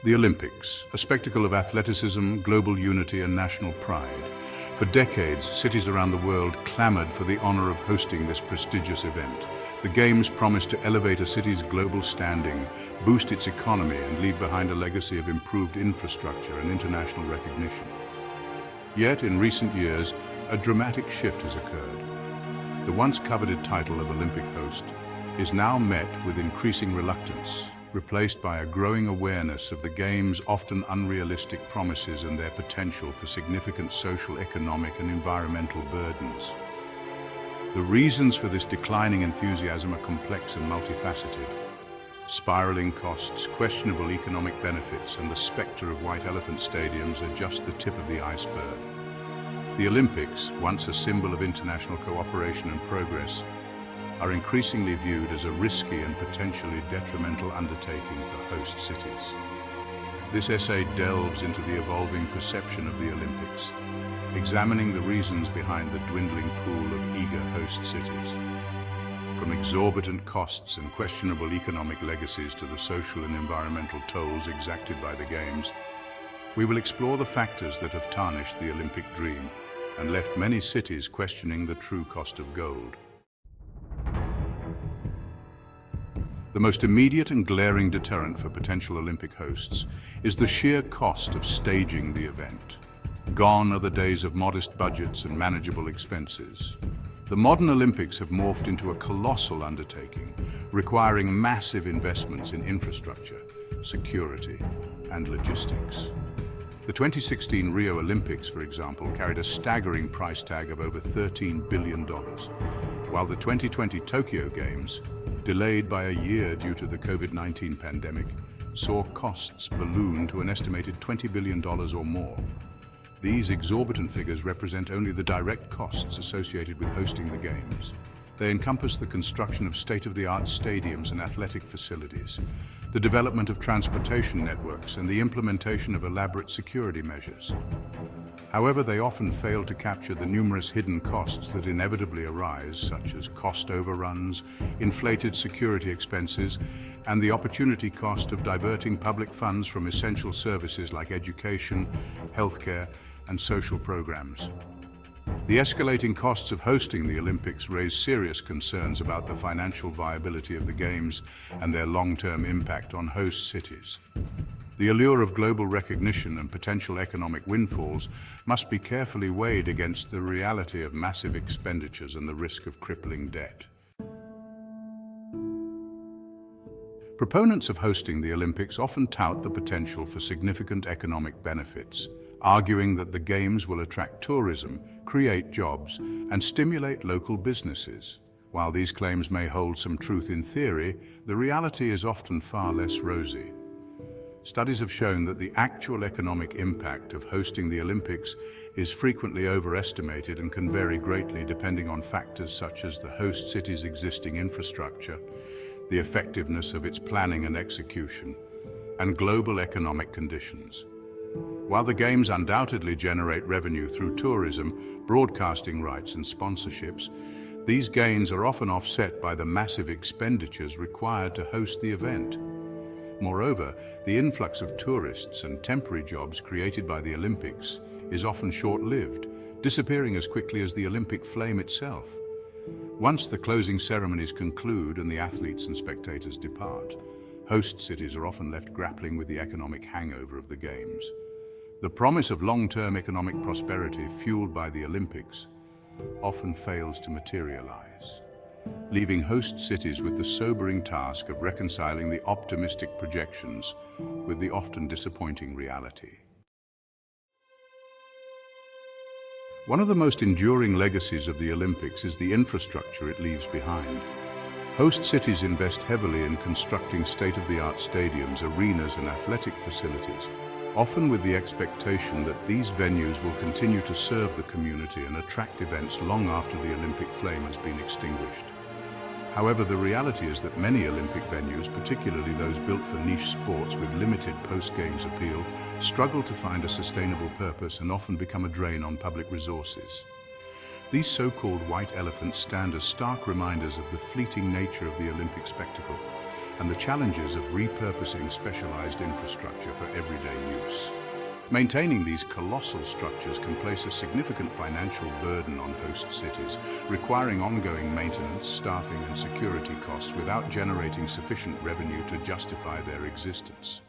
The Olympics, a spectacle of athleticism, global unity and national pride. For decades, cities around the world clamored for the honor of hosting this prestigious event. The Games promised to elevate a city's global standing, boost its economy and leave behind a legacy of improved infrastructure and international recognition. Yet, in recent years, a dramatic shift has occurred. The once coveted title of Olympic host is now met with increasing reluctance, replaced by a growing awareness of the Games' often unrealistic promises and their potential for significant social, economic and environmental burdens. The reasons for this declining enthusiasm are complex and multifaceted. Spiraling costs, questionable economic benefits, and the specter of white elephant stadiums are just the tip of the iceberg. The Olympics, once a symbol of international cooperation and progress, are increasingly viewed as a risky and potentially detrimental undertaking for host cities. This essay delves into the evolving perception of the Olympics, examining the reasons behind the dwindling pool of eager host cities. From exorbitant costs and questionable economic legacies to the social and environmental tolls exacted by the Games, we will explore the factors that have tarnished the Olympic dream and left many cities questioning the true cost of gold. The most immediate and glaring deterrent for potential Olympic hosts is the sheer cost of staging the event. Gone are the days of modest budgets and manageable expenses. The modern Olympics have morphed into a colossal undertaking, requiring massive investments in infrastructure, security, and logistics. The 2016 Rio Olympics, for example, carried a staggering price tag of over $13 billion, while the 2020 Tokyo Games, delayed by a year due to the COVID-19 pandemic, saw costs balloon to an estimated $20 billion or more. These exorbitant figures represent only the direct costs associated with hosting the Games. They encompass the construction of state-of-the-art stadiums and athletic facilities, the development of transportation networks, and the implementation of elaborate security measures. However, they often fail to capture the numerous hidden costs that inevitably arise, such as cost overruns, inflated security expenses, and the opportunity cost of diverting public funds from essential services like education, healthcare, and social programs. The escalating costs of hosting the Olympics raise serious concerns about the financial viability of the Games and their long-term impact on host cities. The allure of global recognition and potential economic windfalls must be carefully weighed against the reality of massive expenditures and the risk of crippling debt. Proponents of hosting the Olympics often tout the potential for significant economic benefits, arguing that the Games will attract tourism, create jobs, and stimulate local businesses. While these claims may hold some truth in theory, the reality is often far less rosy. Studies have shown that the actual economic impact of hosting the Olympics is frequently overestimated and can vary greatly depending on factors such as the host city's existing infrastructure, the effectiveness of its planning and execution, and global economic conditions. While the Games undoubtedly generate revenue through tourism, broadcasting rights, and sponsorships, these gains are often offset by the massive expenditures required to host the event. Moreover, the influx of tourists and temporary jobs created by the Olympics is often short-lived, disappearing as quickly as the Olympic flame itself. Once the closing ceremonies conclude and the athletes and spectators depart, host cities are often left grappling with the economic hangover of the Games. The promise of long-term economic prosperity fueled by the Olympics often fails to materialize, leaving host cities with the sobering task of reconciling the optimistic projections with the often disappointing reality. One of the most enduring legacies of the Olympics is the infrastructure it leaves behind. Host cities invest heavily in constructing state-of-the-art stadiums, arenas, and athletic facilities, often with the expectation that these venues will continue to serve the community and attract events long after the Olympic flame has been extinguished. However, the reality is that many Olympic venues, particularly those built for niche sports with limited post-Games appeal, struggle to find a sustainable purpose and often become a drain on public resources. These so-called white elephants stand as stark reminders of the fleeting nature of the Olympic spectacle, and the challenges of repurposing specialized infrastructure for everyday use. Maintaining these colossal structures can place a significant financial burden on host cities, requiring ongoing maintenance, staffing, and security costs without generating sufficient revenue to justify their existence.